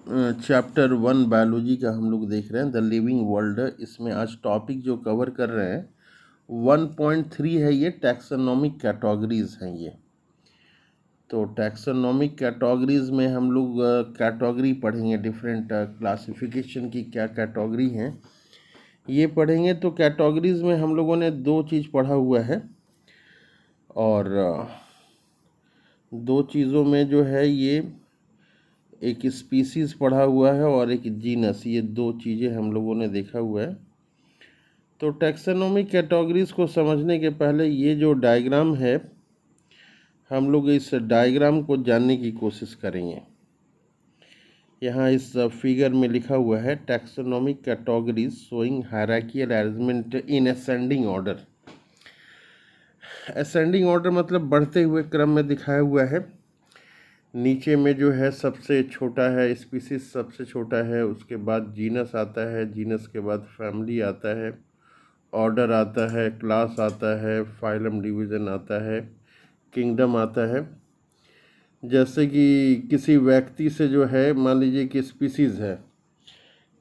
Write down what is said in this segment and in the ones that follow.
Chapter 1 biology का हम लोग देख रहे हैं, द लिविंग वर्ल्ड। इसमें आज टॉपिक जो कवर कर रहे हैं 1.3 है, ये टैक्सोनॉमिक कैटेगरीज हैं ये। तो टैक्सोनॉमिक कैटेगरीज में हम लोग कैटेगरी पढ़ेंगे, डिफरेंट क्लासिफिकेशन की क्या कैटेगरी हैं ये पढ़ेंगे। तो कैटेगरीज में हम लोगों ने दो चीज़ पढ़ा हुआ है, और दो चीज़ों में जो है ये एक स्पीसीज़ पढ़ा हुआ है और एक जीनस, ये दो चीज़ें हम लोगों ने देखा हुआ है। तो टैक्सोनॉमिक कैटेगरीज को समझने के पहले ये जो डायग्राम है, हम लोग इस डायग्राम को जानने की कोशिश करेंगे। यहाँ इस फिगर में लिखा हुआ है taxonomic categories showing hierarchical arrangement in ascending order. Ascending order मतलब बढ़ते हुए क्रम में दिखाया हुआ है। नीचे में जो है सबसे छोटा है स्पीसीज, सबसे छोटा है, उसके बाद जीनस आता है, जीनस के बाद फैमिली आता है, ऑर्डर आता है, क्लास आता है, फाइलम डिवीज़न आता है, किंगडम आता है। जैसे कि किसी व्यक्ति से जो है, मान लीजिए कि स्पीसीज़ है,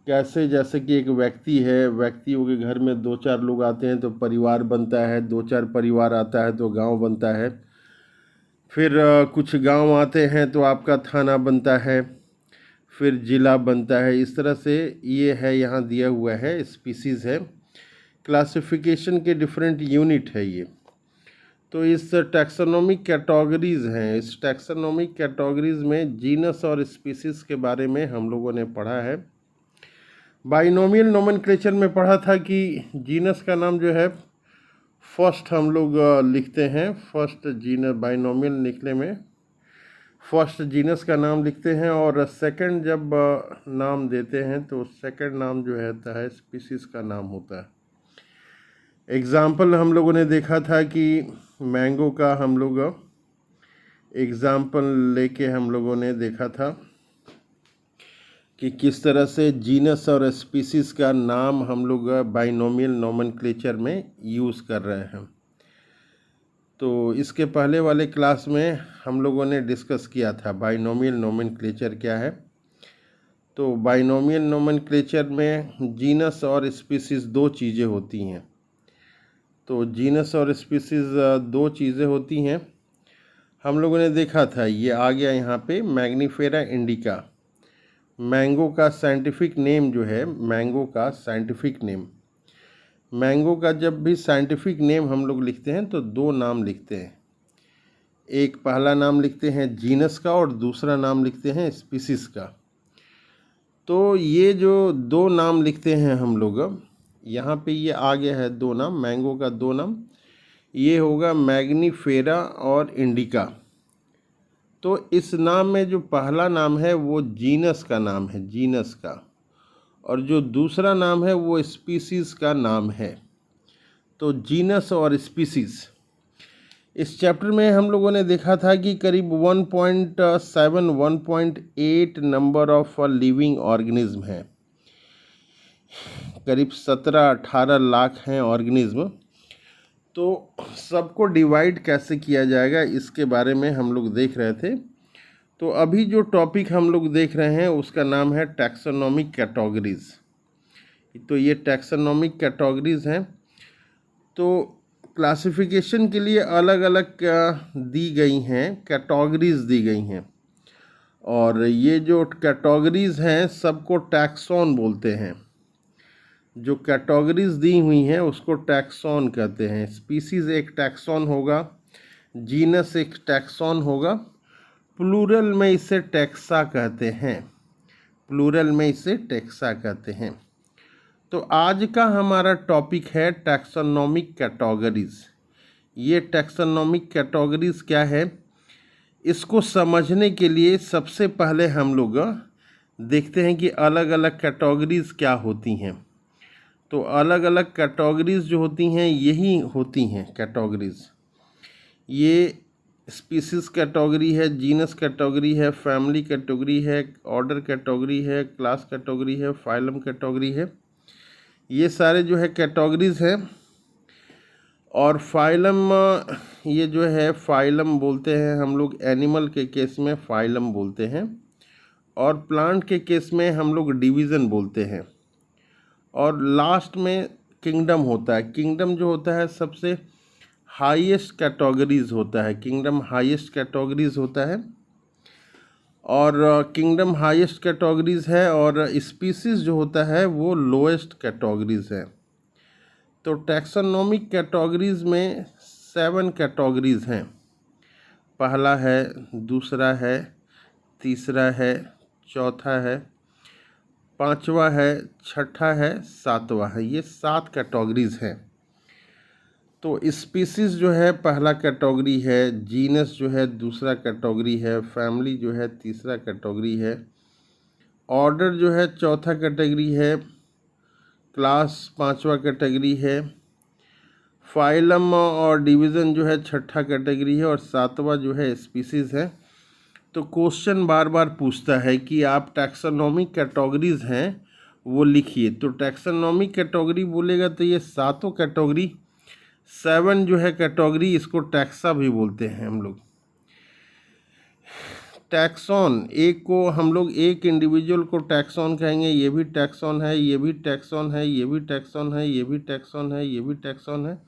कैसे, जैसे कि एक व्यक्ति है, व्यक्तियों के घर में दो चार लोग आते हैं तो परिवार बनता है, दो चार परिवार आता है तो गांव बनता है, फिर कुछ गांव आते हैं तो आपका थाना बनता है, फिर जिला बनता है। इस तरह से ये है, यहाँ दिया हुआ है, स्पीसीज़ है, क्लासिफिकेशन के डिफरेंट यूनिट है ये। तो इस टैक्सोनॉमिक कैटेगरीज हैं, इस टैक्सोनॉमिक कैटेगरीज में जीनस और स्पीसीज़ के बारे में हम लोगों ने पढ़ा है। बाइनोमियल नोमेनक्लेचर में पढ़ा था कि जीनस का नाम जो है फर्स्ट हम लोग लिखते हैं, फर्स्ट जीनस, बाइनोमियल लिखने में फर्स्ट जीनस का नाम लिखते हैं, और सेकंड जब नाम देते हैं तो सेकंड नाम जो होता है स्पीसीज़ का नाम होता है। एग्ज़ाम्पल हम लोगों ने देखा था कि मैंगो का हम लोग एग्ज़ाम्पल लेके हम लोगों ने देखा था कि किस तरह से जीनस और स्पीसीज़ का नाम हम लोग बाइनोमियल नोमेनक्लेचर में यूज़ कर रहे हैं। तो इसके पहले वाले क्लास में हम लोगों ने डिस्कस किया था बाइनोमियल नोमेनक्लेचर क्या है। तो बाइनोमियल नोमेनक्लेचर में जीनस और स्पीसीज़ दो चीज़ें होती हैं। तो जीनस और स्पीसीज़ दो चीज़ें होती हैं, हम लोगों ने देखा था। ये आ गया यहाँ पे मैग्नीफेरा इंडिका, मैंगो का साइंटिफिक नेम जो है, मैंगो का साइंटिफिक नेम, मैंगो का जब भी साइंटिफिक नेम हम लोग लिखते हैं तो दो नाम लिखते हैं। एक पहला नाम लिखते हैं जीनस का और दूसरा नाम लिखते हैं स्पीसीज़ का। तो ये जो दो नाम लिखते हैं हम लोग, यहाँ पे ये आ गया है दो नाम, मैंगो का दो नाम, ये होगा मैग्नीफेरा और इंडिका। तो इस नाम में जो पहला नाम है वो जीनस का नाम है, जीनस का, और जो दूसरा नाम है वो स्पीसीज़ का नाम है। तो जीनस और स्पीसीज़, इस चैप्टर में हम लोगों ने देखा था कि करीब 1.7 1.8 नंबर ऑफ लिविंग ऑर्गेनिज्म हैं, करीब 17-18 लाख हैं ऑर्गेनिज्म। तो सबको डिवाइड कैसे किया जाएगा इसके बारे में हम लोग देख रहे थे। तो अभी जो टॉपिक हम लोग देख रहे हैं उसका नाम है टैक्सोनॉमिक कैटेगरीज। तो ये टैक्सोनॉमिक कैटेगरीज हैं। तो क्लासिफिकेशन के लिए अलग अलग दी गई हैं, कैटेगरीज दी गई हैं, और ये जो कैटेगरीज हैं सबको टैक्सॉन बोलते हैं। जो कैटेगरीज दी हुई हैं उसको टैक्सॉन कहते हैं। स्पीसीज़ एक टैक्सॉन होगा, जीनस एक टैक्सॉन होगा, प्लूरल में इसे टैक्सा कहते हैं, प्लूरल में इसे टैक्सा कहते हैं। तो आज का हमारा टॉपिक है टैक्सोनॉमिक कैटेगरीज। ये टैक्सोनॉमिक कैटेगरीज क्या है, इसको समझने के लिए सबसे पहले हम लोग देखते हैं कि अलग अलग कैटेगरीज क्या होती हैं। तो अलग अलग कैटेगरीज जो होती हैं यही होती हैं कैटेगरीज। ये स्पीसीज़ कैटेगरी है, जीनस कैटेगरी है, फैमिली कैटेगरी है, ऑर्डर कैटेगरी है, क्लास कैटेगरी है, फाइलम कैटेगरी है। ये सारे जो है कैटेगरीज हैं। और फाइलम, ये जो है फाइलम बोलते हैं हम लोग, एनिमल के केस में फाइलम बोलते हैं, और प्लांट के केस में हम लोग डिवीज़न बोलते हैं, और लास्ट में किंगडम होता है। किंगडम जो होता है सबसे हाईएस्ट कैटेगरीज होता है, किंगडम हाईएस्ट कैटेगरीज होता है, और किंगडम हाईएस्ट कैटेगरीज है, और स्पीसीज जो होता है वो लोएस्ट कैटेगरीज है। तो टैक्सोनॉमिक कैटेगरीज में 7 कैटेगरीज हैं। पहला है, दूसरा है, तीसरा है, चौथा है, पांचवा है, छठा है, सातवां है। ये 7 कैटेगरीज हैं। तो स्पीसीज जो है पहला कैटेगरी है, जीनस जो है दूसरा कैटेगरी है, फैमिली जो है तीसरा कैटेगरी है, ऑर्डर जो है चौथा कैटेगरी है, क्लास पांचवा कैटेगरी है, फाइलम और डिवीज़न जो है छठा कैटेगरी है, और सातवां जो है स्पीसीज है। तो क्वेश्चन बार बार पूछता है कि आप टैक्सोनॉमिक कैटेगरीज हैं वो लिखिए। तो टैक्सोनॉमिक कैटेगरी बोलेगा तो ये सातों कैटेगरी, 7 जो है कैटेगरी, इसको टैक्सा भी बोलते हैं हम लोग। टैक्सॉन, एक को हम लोग एक इंडिविजुअल को टैक्सॉन कहेंगे, ये भी टैक्सॉन है, ये भी टैक्सॉन है, ये भी टैक्सॉन है, ये भी टैक्सॉन है, ये भी टैक्सॉन है।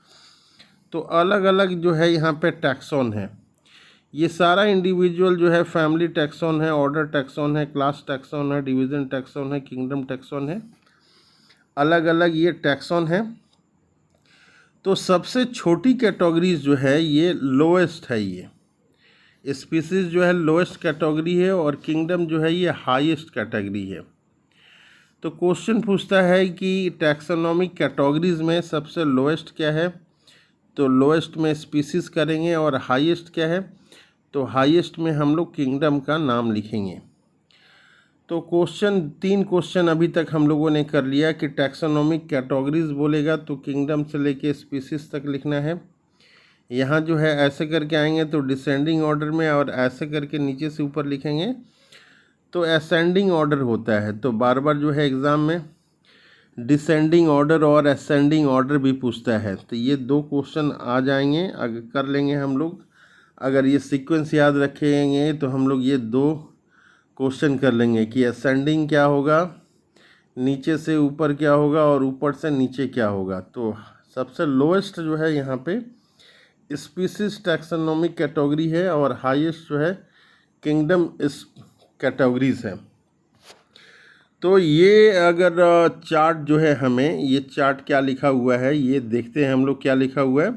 तो अलग अलग जो है यहाँ पे टैक्सॉन है। ये सारा इंडिविजुअल जो है फैमिली टैक्सॉन है, ऑर्डर टैक्सॉन है, क्लास टैक्सॉन है, डिवीज़न टैक्सॉन है, किंगडम टैक्सॉन है, अलग अलग ये टैक्सॉन है। तो सबसे छोटी कैटेगरीज जो है ये लोएस्ट है, ये स्पीसीज जो है लोएस्ट कैटेगरी है, और किंगडम जो है ये हाईएस्ट कैटेगरी है। तो क्वेश्चन पूछता है कि टैक्सोनॉमिक कैटेगरीज में सबसे लोएस्ट क्या है, तो लोएस्ट में स्पीसीज करेंगे, और हाईएस्ट क्या है, तो हाईएस्ट में हम लोग किंगडम का नाम लिखेंगे। तो क्वेश्चन 3 क्वेश्चन अभी तक हम लोगों ने कर लिया कि टैक्सोनॉमिक कैटेगरीज बोलेगा तो किंगडम से लेके स्पीसीज तक लिखना है। यहाँ जो है ऐसे करके आएंगे तो डिसेंडिंग ऑर्डर में, और ऐसे करके नीचे से ऊपर लिखेंगे तो असेंडिंग ऑर्डर होता है। तो बार बार जो है एग्ज़ाम में डिसेंडिंग ऑर्डर और असेंडिंग ऑर्डर भी पूछता है। तो ये 2 क्वेश्चन आ जाएंगे, अगर कर लेंगे हम लोग, अगर ये सीक्वेंस याद रखेंगे तो हम लोग ये 2 क्वेश्चन कर लेंगे कि असेंडिंग क्या होगा, नीचे से ऊपर क्या होगा, और ऊपर से नीचे क्या होगा। तो सबसे लोएस्ट जो है यहाँ पे स्पीसीज टैक्सोनॉमिक कैटेगरी है, और हाईएस्ट जो है किंगडम इस कैटेगरीज है। तो ये अगर चार्ट जो है, हमें ये चार्ट क्या लिखा हुआ है ये देखते हैं हम लोग। क्या लिखा हुआ है,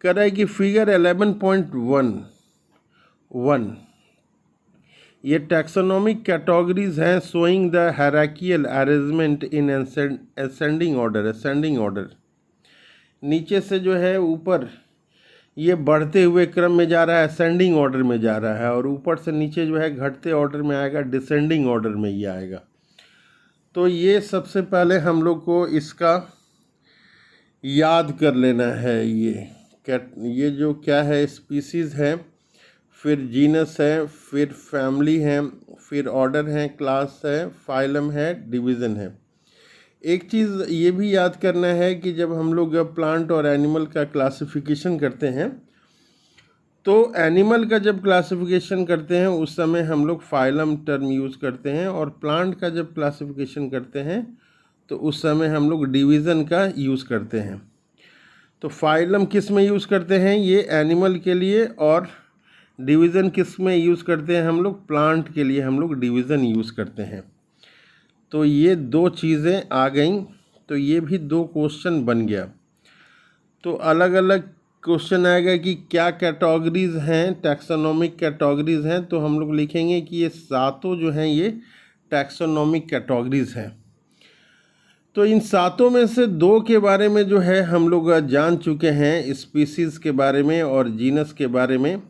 कह रहा है कि फिगर 11.1 ये टैक्सोनॉमिक कैटेगरीज हैं showing the hierarchical arrangement in ascending order. नीचे से जो है ऊपर ये बढ़ते हुए क्रम में जा रहा है, असेंडिंग ऑर्डर में जा रहा है, और ऊपर से नीचे जो है घटते ऑर्डर में आएगा, डिसेंडिंग ऑर्डर में ये आएगा। तो ये सबसे पहले हम लोग को इसका याद कर लेना है। ये जो क्या है, स्पीसीज़ है, फिर जीनस है, फिर फैमिली है, फिर ऑर्डर है, क्लास है, फाइलम है, डिवीज़न है। एक चीज़ ये भी याद करना है कि जब हम लोग प्लांट और एनिमल का क्लासिफिकेशन करते हैं, तो एनिमल का जब क्लासिफिकेशन करते हैं उस समय हम लोग फाइलम टर्म यूज़ करते हैं, और प्लांट का जब क्लासिफिकेशन करते हैं तो उस समय हम लोग डिवीज़न का यूज़ करते हैं। तो फाइलम किस में यूज़ करते हैं, ये एनिमल के लिए, और डिवीज़न किस में यूज़ करते हैं हम लोग, प्लांट के लिए हम लोग डिवीज़न यूज़ करते हैं। तो ये 2 चीज़ें आ गई, तो ये भी 2 क्वेश्चन बन गया। तो अलग अलग क्वेश्चन आएगा कि क्या कैटेगरीज हैं, टैक्सोनॉमिक कैटेगरीज हैं, तो हम लोग लिखेंगे कि ये सातों जो हैं ये टैक्सोनॉमिक कैटेगरीज हैं। तो इन सातों में से 2 के बारे में जो है हम लोग जान चुके हैं, स्पीसीज़ के बारे में और जीनस के बारे में,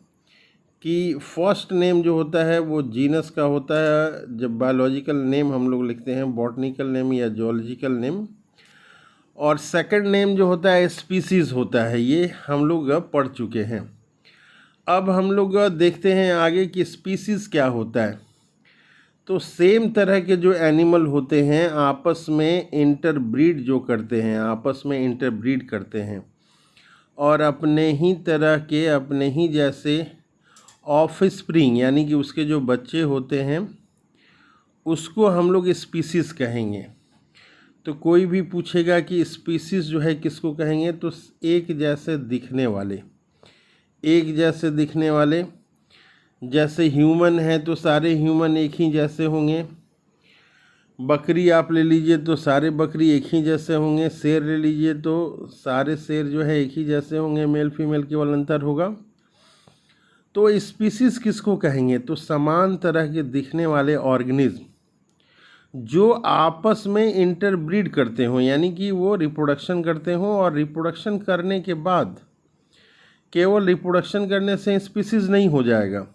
कि फर्स्ट नेम जो होता है वो जीनस का होता है, जब बायोलॉजिकल नेम हम लोग लिखते हैं, बॉटनिकल नेम या जूलॉजिकल नेम, और सेकंड नेम जो होता है स्पीसीज़ होता है, ये हम लोग पढ़ चुके हैं। अब हम लोग देखते हैं आगे कि स्पीसीज़ क्या होता है। तो सेम तरह के जो एनिमल होते हैं आपस में इंटरब्रीड जो करते हैं, आपस में इंटरब्रीड करते हैं, और अपने ही तरह के, अपने ही जैसे ऑफस्प्रिंग यानी कि उसके जो बच्चे होते हैं उसको हम लोग स्पीसीज़ कहेंगे। तो कोई भी पूछेगा कि स्पीसीज़ जो है किसको कहेंगे, तो एक जैसे दिखने वाले, एक जैसे दिखने वाले, जैसे ह्यूमन है तो सारे ह्यूमन एक ही जैसे होंगे। बकरी आप ले लीजिए तो सारे बकरी एक ही जैसे होंगे। शेर ले लीजिए तो सारे शेर जो है एक ही जैसे होंगे, मेल फीमेल केवल अंतर होगा। तो स्पीसीज किसको कहेंगे, तो समान तरह के दिखने वाले ऑर्गेनिज्म जो आपस में इंटरब्रीड करते हों, यानी कि वो रिप्रोडक्शन करते हों, और रिप्रोडक्शन करने के बाद केवल रिप्रोडक्शन करने से स्पीसीज नहीं हो जाएगा।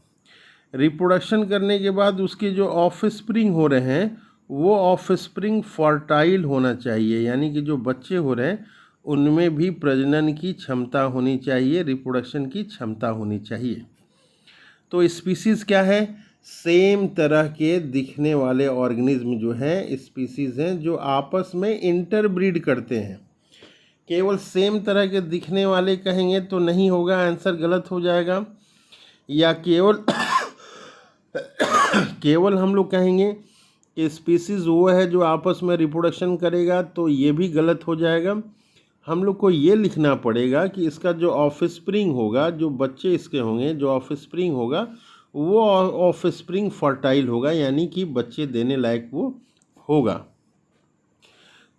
रिप्रोडक्शन करने के बाद उसके जो ऑफस्प्रिंग हो रहे हैं वो ऑफस्प्रिंग फर्टाइल होना चाहिए, यानी कि जो बच्चे हो रहे हैं उनमें भी प्रजनन की क्षमता होनी चाहिए, रिप्रोडक्शन की क्षमता होनी चाहिए। तो स्पीसीज़ क्या है, सेम तरह के दिखने वाले ऑर्गेनिज्म जो हैं स्पीसीज़ हैं जो आपस में इंटरब्रीड करते हैं। केवल सेम तरह के दिखने वाले कहेंगे तो नहीं होगा, आंसर गलत हो जाएगा। या केवल केवल हम लोग कहेंगे कि स्पीसीज़ वो है जो आपस में रिप्रोडक्शन करेगा, तो ये भी गलत हो जाएगा। हम लोग को ये लिखना पड़ेगा कि इसका जो ऑफस्प्रिंग होगा, जो बच्चे इसके होंगे, जो ऑफस्प्रिंग होगा वो ऑफस्प्रिंग फर्टाइल होगा, यानी कि बच्चे देने लायक वो होगा।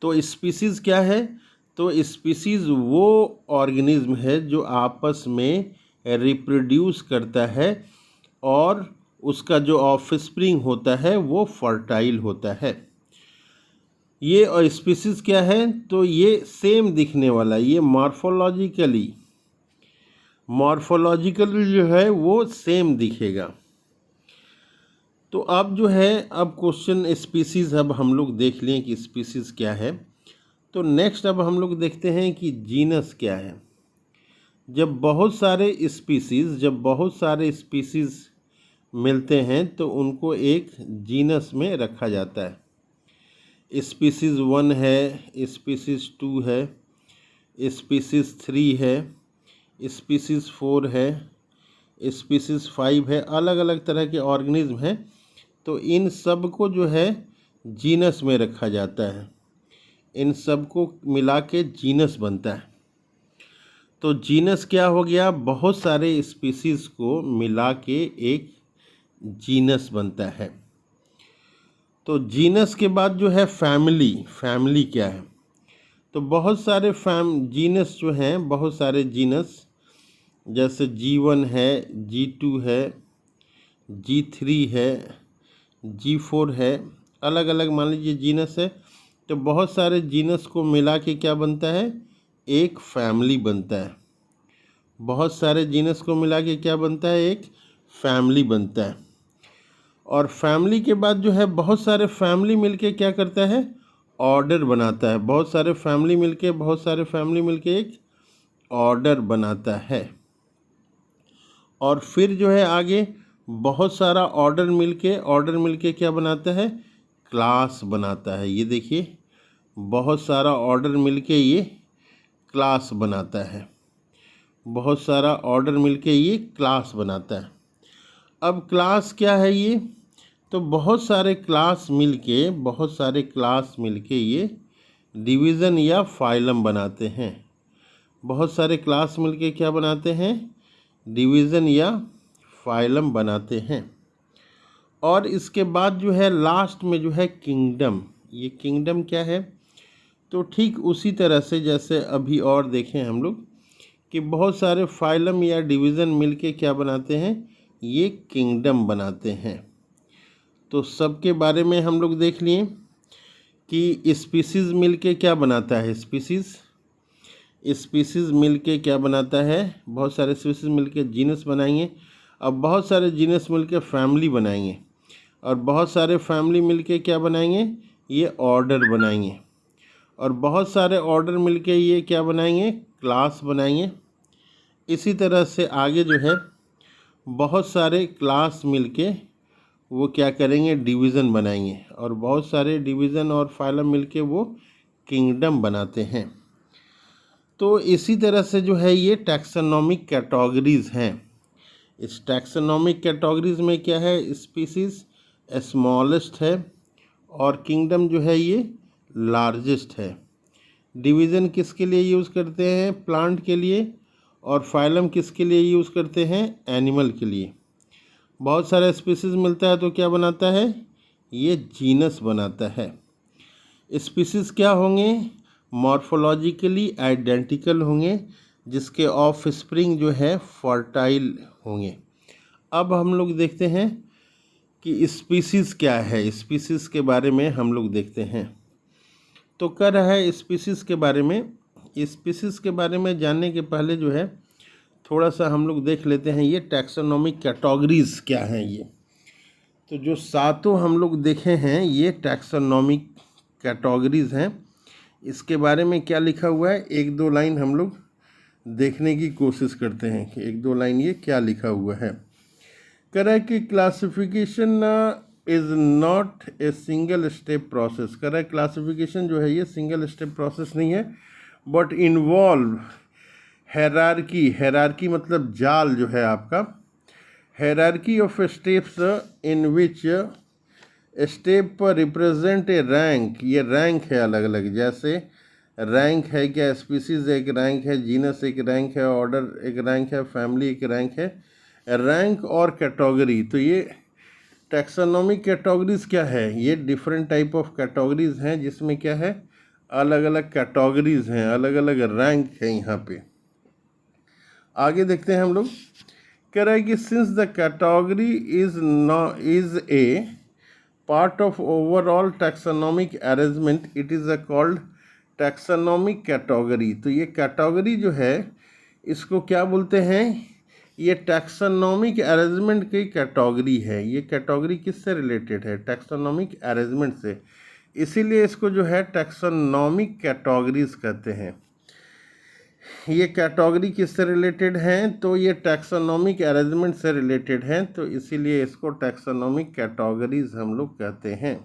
तो स्पीसीज़ क्या है, तो स्पीसीज़ वो ऑर्गेनिज्म है जो आपस में रिप्रोड्यूस करता है और उसका जो ऑफस्प्रिंग होता है वो फर्टाइल होता है। ये और स्पीसीज़ क्या है, तो ये सेम दिखने वाला, ये मॉर्फोलॉजिकली जो है वो सेम दिखेगा। तो अब जो है, अब क्वेश्चन स्पीसीज़ अब हम लोग देख लें कि स्पीसीज़ क्या है। तो नेक्स्ट अब हम लोग देखते हैं कि जीनस क्या है। जब बहुत सारे स्पीसीज़ मिलते हैं तो उनको एक जीनस में रखा जाता है। स्पीसीज़ 1 है, स्पीसीज़ 2 है, स्पीसीज़ 3 है, स्पीसीज़ 4 है, स्पीसीज़ 5 है, अलग अलग तरह के ऑर्गेनिज्म हैं। तो इन सब को जो है जीनस में रखा जाता है, इन सब को मिला के जीनस बनता है। तो जीनस क्या हो गया, बहुत सारे स्पीसीज़ को मिला के एक जीनस बनता है। तो जीनस के बाद जो है फैमिली क्या है, तो बहुत सारे जीनस जो हैं, बहुत सारे जीनस जैसे G1 है, G2 है, G3 है, G4 है, अलग अलग मान लीजिए जीनस है। तो बहुत सारे जीनस को मिला के क्या बनता है, एक फैमिली बनता है। बहुत सारे जीनस को मिला के क्या बनता है, एक फैमिली बनता है। और फैमिली के बाद जो है बहुत सारे फैमिली मिलके क्या करता है, ऑर्डर बनाता है। बहुत सारे फैमिली मिलके एक ऑर्डर बनाता है। और फिर जो है आगे बहुत सारा ऑर्डर मिलके क्या बनाता है, क्लास बनाता है। ये देखिए, बहुत सारा ऑर्डर मिलके ये क्लास बनाता है, बहुत सारा ऑर्डर मिलके ये क्लास बनाता है। अब क्लास क्या है ये, तो बहुत सारे क्लास मिलके ये डिवीज़न या फाइलम बनाते हैं। बहुत सारे क्लास मिलके क्या बनाते हैं, डिवीज़न या फाइलम बनाते हैं। और इसके बाद जो है लास्ट में जो है किंगडम। ये किंगडम क्या है, तो ठीक उसी तरह से जैसे अभी और देखें हम लोग कि बहुत सारे फाइलम या डिवीज़न मिलके क्या बनाते हैं, ये किंगडम बनाते हैं। तो सबके बारे में हम लोग देख लिए कि स्पीसीज़ मिलके क्या बनाता है, स्पीसीज़ मिलके क्या बनाता है, बहुत सारे स्पीसीज़ मिलके जीनस बनाएंगे। अब बहुत सारे जीनस मिलके फैमिली बनाएंगे, और बहुत सारे फैमिली मिलके क्या बनाएंगे, ये ऑर्डर बनाएंगे। और बहुत सारे ऑर्डर मिलके ये क्या बनाएंगे, क्लास बनाएंगे। इसी तरह से आगे जो है बहुत सारे क्लास मिलके वो क्या करेंगे, डिवीज़न बनाएंगे। और बहुत सारे डिवीज़न और फाइलम मिलके वो किंगडम बनाते हैं। तो इसी तरह से जो है ये टैक्सोनॉमिक कैटेगरीज़ हैं। इस टैक्सोनॉमिक कैटेगरीज़ में क्या है, स्पीसीज़ स्मॉलेस्ट है, और किंगडम जो है ये लार्जेस्ट है। डिवीज़न किसके लिए यूज़ करते हैं? प्लांट के लिए। और फाइलम किसके लिए यूज़ करते हैं? एनिमल के लिए। बहुत सारा स्पीसीज मिलता है तो क्या बनाता है? ये जीनस बनाता है। स्पीसीज क्या होंगे? मॉर्फोलॉजिकली आइडेंटिकल होंगे, जिसके ऑफ स्प्रिंग जो है फर्टाइल होंगे। अब हम लोग देखते हैं कि स्पीसीज क्या है। स्पीसीज के बारे में हम लोग देखते हैं। तो कह रहा है स्पीसीज के बारे में। स्पीसीज के बारे में जानने के पहले जो है थोड़ा सा हम लोग देख लेते हैं ये टैक्सोनॉमिक कैटेगरीज क्या हैं। ये तो जो सातों हम लोग देखे हैं ये टैक्सोनॉमिक कैटेगरीज हैं। इसके बारे में क्या लिखा हुआ है, एक दो लाइन हम लोग देखने की कोशिश करते हैं कि एक दो लाइन ये क्या लिखा हुआ है। कह रहा है कि classification is not a single step process. कह रहा है क्लासिफिकेशन जो है ये सिंगल स्टेप प्रोसेस नहीं है, बट इन्वॉल्व हैरार्की। हैरार्की मतलब जाल जो है आपका। Hierarchy of steps in which step represent A rank. ये रैंक है अलग अलग, जैसे रैंक है क्या, स्पीसीज एक रैंक है, जीनस एक रैंक है, ऑर्डर एक रैंक है, फैमिली एक रैंक है। रैंक और कैटेगरी, तो ये टैक्सोनॉमिक कैटेगरीज क्या है? ये डिफरेंट टाइप ऑफ कैटेगरीज हैं जिसमें क्या है, अलग अलग कैटेगरीज हैं, अलग अलग रैंक है यहाँ पे। आगे देखते हैं हम लोग। कह रहा है कि since the category is a part of overall taxonomic arrangement, it is called taxonomic category. तो ये कैटेगरी जो है इसको क्या बोलते हैं? ये टैक्सोनॉमिक अरेंजमेंट की कैटेगरी है। ये कैटेगरी किससे रिलेटेड है? टैक्सोनॉमिक अरेंजमेंट से। इसीलिए इसको जो है टैक्सोनॉमिक कैटेगरीज कहते हैं। ये कैटेगरी किससे रिलेटेड हैं? तो ये टैक्सोनॉमिक अरेंजमेंट से रिलेटेड हैं, तो इसीलिए इसको टैक्सोनॉमिक कैटेगरीज हम लोग कहते हैं।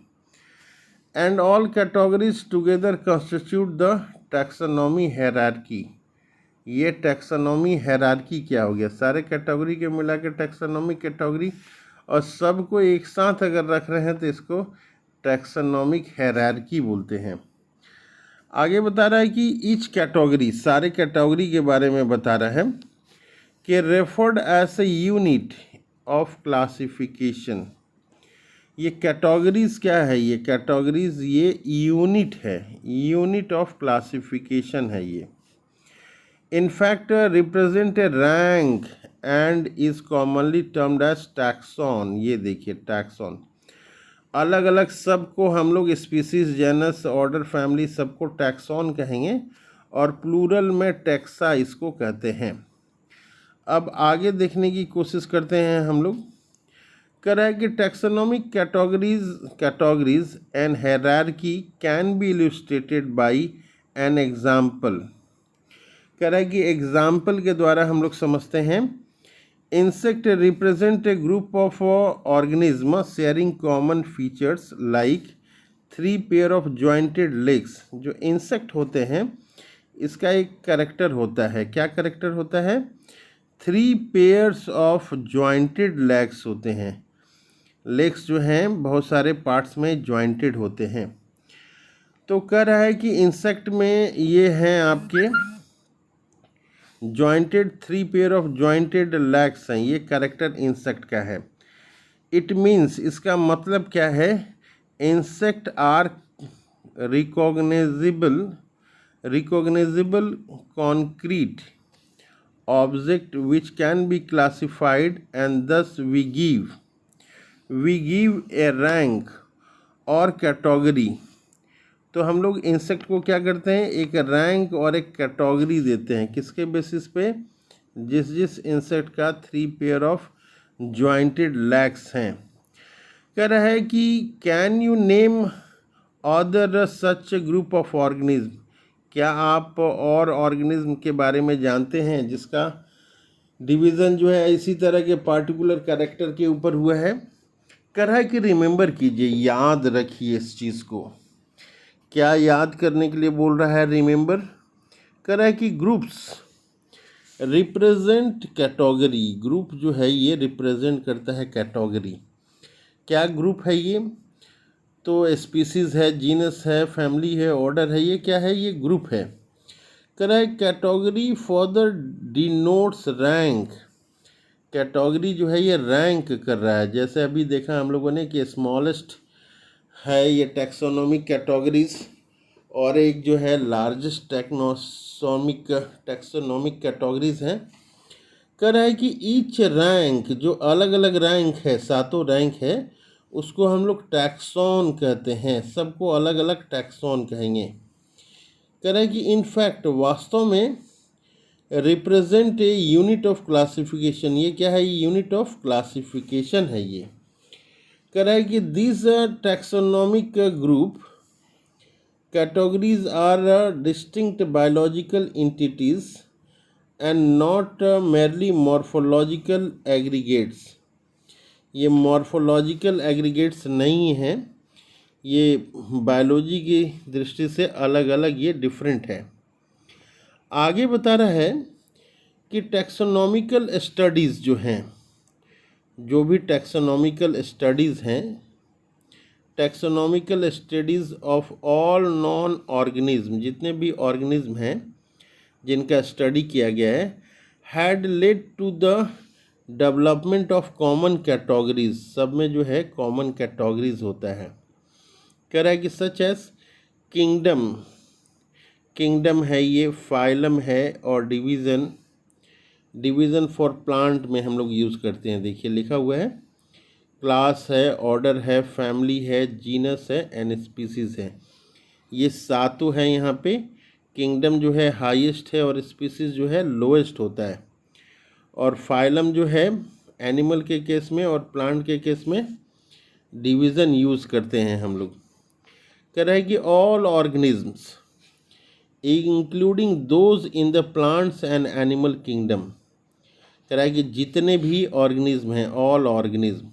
And all categories together constitute the taxonomy hierarchy. ये टैक्सोनॉमी हायरार्की क्या हो गया? सारे कैटेगरी के मिला के टैक्सोनॉमिक कैटेगरी, और सबको एक साथ अगर रख रहे हैं तो इसको टैक्सोनॉमिक हायरार्की बोलते हैं। आगे बता रहा है कि ईच कैटेगरी, सारे कैटेगरी के बारे में बता रहा है कि referred as a unit of classification. ये कैटेगरीज क्या है? ये कैटेगरीज ये यूनिट है, यूनिट ऑफ क्लासिफिकेशन है ये। In fact, represent a rank and is commonly termed as taxon। ये देखिए टैक्सॉन, अलग अलग सबको हम लोग स्पीसीज, जेनस, ऑर्डर, फैमिली सबको टैक्सॉन कहेंगे, और प्लूरल में टैक्सा इसको कहते हैं। अब आगे देखने की कोशिश करते हैं हम लोग। कह रहा है कि taxonomic categories and hierarchy can be illustrated bye an example. कह रहा है कि एग्जाम्पल के द्वारा हम लोग समझते हैं। Insect represent a group of organism sharing common features like 3 pair of jointed legs. जो इंसेक्ट होते हैं इसका एक कैरेक्टर होता है। क्या कैरेक्टर होता है? 3 पेयर्स ऑफ जॉइंटेड लेग्स होते हैं। लेग्स जो हैं बहुत सारे पार्ट्स में जॉइंटेड होते हैं। तो कह रहा है कि इंसेक्ट में ये हैं आपके jointed, 3 pair of jointed legs हैं। ये कैरेक्टर इंसेक्ट का है। इट मीन्स, इसका मतलब क्या है? Insect are recognisable concrete object which can be classified and thus we give a rank और कैटेगरी। तो हम लोग इंसेक्ट को क्या करते हैं? एक रैंक और एक कैटेगरी देते हैं। किसके बेसिस पे? जिस जिस इंसेक्ट का 3 पेयर ऑफ जॉइंटेड लेग्स हैं। कह रहा है कि can you name other such group of organism. क्या आप और ऑर्गेनिज्म के बारे में जानते हैं जिसका डिवीज़न जो है इसी तरह के पार्टिकुलर कैरेक्टर के ऊपर हुआ है? कह रहा है कि रिमेंबर कीजिए, याद रखिए इस चीज़ को। क्या याद करने के लिए बोल रहा है? रिमेंबर। कह रहा है कि ग्रुप्स रिप्रेजेंट कैटेगरी। ग्रुप जो है ये रिप्रेजेंट करता है कैटेगरी। क्या ग्रुप है ये? तो स्पीसीज़ है, जीनस है, फैमिली है, ऑर्डर है, ये क्या है? ये ग्रुप है। कह रहा है category further denotes rank. Category जो है ये रैंक कर रहा है। जैसे अभी देखा हम लोगों ने कि स्मॉलेस्ट है ये टैक्सोनॉमिक कैटेगरीज, और एक जो है लार्जेस्ट टैक्सोनॉमिक कैटेगरीज हैं। कह रहा है कि ईच रैंक, जो अलग अलग रैंक है, सातों रैंक है, उसको हम लोग टैक्सॉन कहते हैं। सबको अलग अलग टैक्सॉन कहेंगे। कह रहा है कि इनफैक्ट वास्तव में represent a unit of classification. ये क्या है? यूनिट ऑफ क्लासिफिकेशन है ये। कह रहा है कि this taxonomic group categories are distinct biological entities and not merely morphological aggregates। ये morphological aggregates नहीं हैं, ये बायोलॉजी की दृष्टि से अलग अलग ये डिफरेंट है। आगे बता रहा है कि टैक्सोनॉमिकल स्टडीज़ जो हैं, जो भी टैक्सोनॉमिकल स्टडीज़ हैं, taxonomical studies of all known organism, जितने भी ऑर्गेनिज्म हैं जिनका स्टडी किया गया है, had led to the development of common categories. सब में जो है कॉमन कैटेगरीज होता है। कह रहा है कि सच एज किंगडम, किंगडम है ये, फाइलम है, और डिवीज़न, डिवीज़न फॉर प्लांट में हम लोग यूज़ करते हैं। देखिए लिखा हुआ है, क्लास है, ऑर्डर है, फैमिली है, जीनस है, एंड स्पीसीज़ है। ये सातों हैं यहाँ पे। किंगडम जो है हाईएस्ट है और स्पीसीज़ जो है लोएस्ट होता है। और फाइलम जो है एनिमल के केस में और प्लांट के केस में डिवीज़न यूज़ करते हैं हम लोग। कह रहा है कि all organisms including those in the plants and animal kingdom. कह रहा है कि जितने भी ऑर्गेनिज्म हैं, ऑल ऑर्गेनिज्म,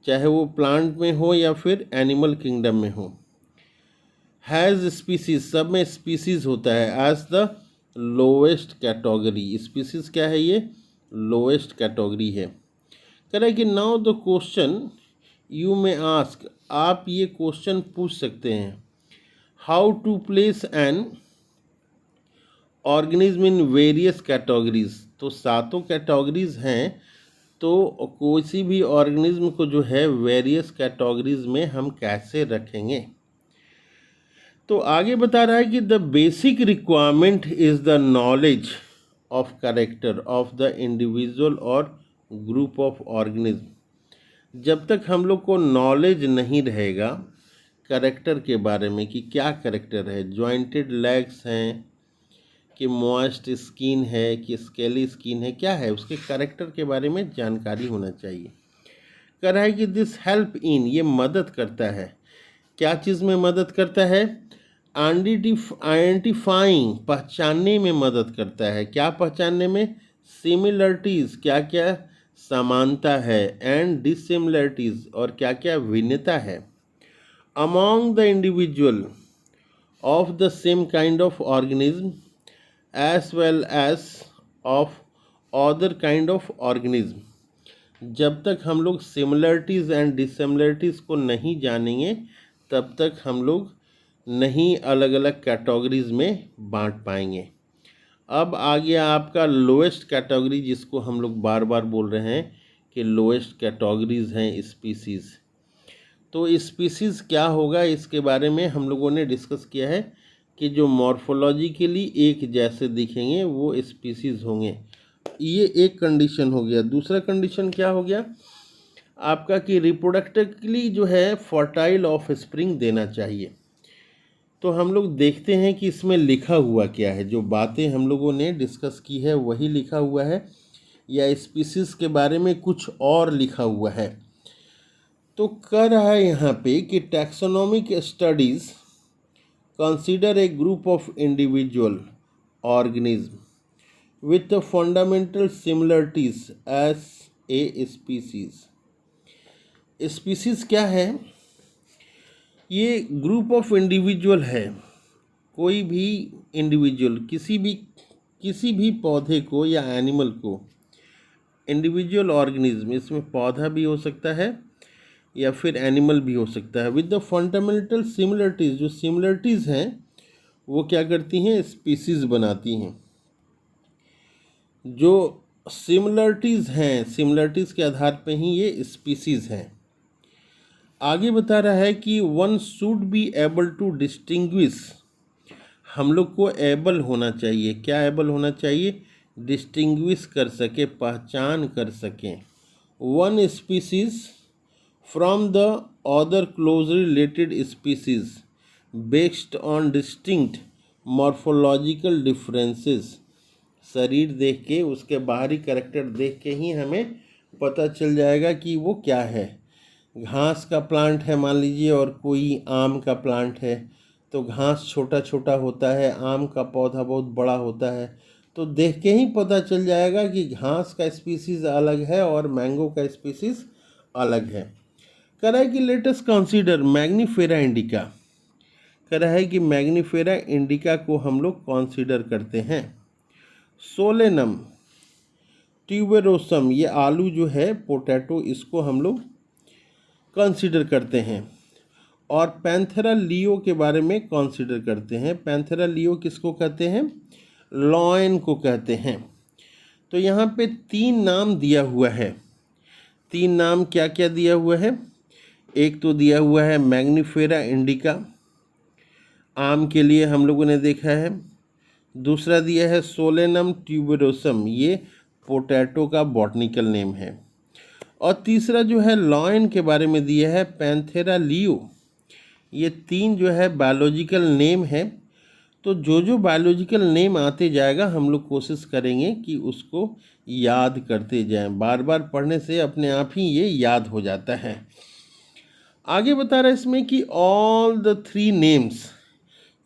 चाहे वो प्लांट में हो या फिर एनिमल किंगडम में हो, हैज़ स्पीसीज, सब में स्पीसीज होता है, as the lowest category. Species क्या है? ये लोएस्ट कैटेगरी है। कह रहा है कि now the question you may ask, आप ये क्वेश्चन पूछ सकते हैं, how to place an organism in various categories. तो सातों कैटेगरीज हैं, तो कोई भी ऑर्गेनिज्म को जो है वेरियस कैटेगरीज में हम कैसे रखेंगे। तो आगे बता रहा है कि the basic requirement is the knowledge of character of the individual और ग्रुप ऑफ ऑर्गेनिज्म। जब तक हम लोग को नॉलेज नहीं रहेगा कैरेक्टर के बारे में कि क्या कैरेक्टर है, जॉइंटेड लेग्स हैं कि मॉइस्ट स्किन है कि स्केली स्किन है, क्या है, उसके कैरेक्टर के बारे में जानकारी होना चाहिए। कह रहा है कि दिस हेल्प इन, ये मदद करता है। क्या चीज़ में मदद करता है? आइडेंटिफाइंग, पहचानने में मदद करता है। क्या पहचानने में? सिमिलरिटीज़, क्या क्या समानता है, एंड डिसिमिलरिटीज़, और क्या क्या भिन्नता है, among the individual of the same kind of organism as well as of other kind of organism. जब तक हम लोग सिमिलरिटीज़ एंड डिसिमिलरिटीज़ को नहीं जानेंगे, तब तक हम लोग नहीं अलग अलग कैटेगरीज में बांट पाएंगे। अब आ गया आपका लोएस्ट कैटेगरी, जिसको हम लोग बार बार बोल रहे हैं कि लोएस्ट कैटेगरीज हैं स्पीसीज़। तो स्पीसीज़ क्या होगा, इसके बारे में हम लोगों ने डिस्कस किया है कि जो मॉर्फोलॉजिकली एक जैसे दिखेंगे वो स्पीसीज़ होंगे। ये एक कंडीशन हो गया। दूसरा कंडीशन क्या हो गया आपका कि रिप्रोडक्टिवली जो है फर्टाइल ऑफ स्प्रिंग देना चाहिए। तो हम लोग देखते हैं कि इसमें लिखा हुआ क्या है। जो बातें हम लोगों ने डिस्कस की है वही लिखा हुआ है, या स्पीसीज़ के बारे में कुछ और लिखा हुआ है। तो कह रहा है यहाँ पे कि taxonomic studies consider a group of individual organism with fundamental similarities as a species. Species क्या है? ये ग्रुप ऑफ इंडिविजुअल है। कोई भी इंडिविजुअल, किसी भी पौधे को या एनिमल को, इंडिविजुअल ऑर्गेनिज्म, इसमें पौधा भी हो सकता है, या फिर एनिमल भी हो सकता है। विद द फंडामेंटल सिमिलरिटीज़, जो सिमिलरिटीज़ हैं वो क्या करती हैं, स्पीसीज़ बनाती हैं। जो सिमिलरिटीज़ हैं, सिमिलरिटीज़ के आधार पे ही ये स्पीसीज़ हैं। आगे बता रहा है कि one should be able to distinguish, हम लोग को एबल होना चाहिए, क्या एबल होना चाहिए, डिस्टिंग्विश कर सके, पहचान कर सकें, one species from the other closely related species based on distinct morphological differences. शरीर देख के, उसके बाहरी कैरेक्टर देख के ही हमें पता चल जाएगा कि वो क्या है। घास का प्लांट है मान लीजिए और कोई आम का प्लांट है, तो घास छोटा छोटा होता है, आम का पौधा बहुत बड़ा होता है, तो देख के ही पता चल जाएगा कि घास का स्पीसीज़ अलग है और मैंगो का स्पीसीज़ अलग है। कह रहा है कि let us consider Mangifera indica, कह रहा है कि मैग्नीफेरा इंडिका को हम लोग कंसीडर करते हैं। सोलेनम ट्यूबेरोसम, ये आलू जो है पोटैटो, इसको हम लोग कंसीडर करते हैं। और पैंथेरा लियो के बारे में कंसीडर करते हैं। पैंथेरा लियो किसको कहते हैं, लॉयन को कहते हैं। तो यहाँ पे 3 नाम दिया हुआ है। 3 नाम क्या क्या दिया हुआ है, एक तो दिया हुआ है मैग्नीफेरा इंडिका, आम के लिए हम लोगों ने देखा है। दूसरा दिया है सोलेनम ट्यूबेरोसम, ये पोटैटो का बॉटनिकल नेम है। और तीसरा जो है लॉयन के बारे में दिया है पैंथेरा लियो। ये 3 जो है बायोलॉजिकल नेम है। तो जो जो बायोलॉजिकल नेम आते जाएगा हम लोग कोशिश करेंगे कि उसको याद करते जाएं। बार बार पढ़ने से अपने आप ही ये याद हो जाता है। आगे बता रहा है इसमें कि ऑल द 3 नेम्स,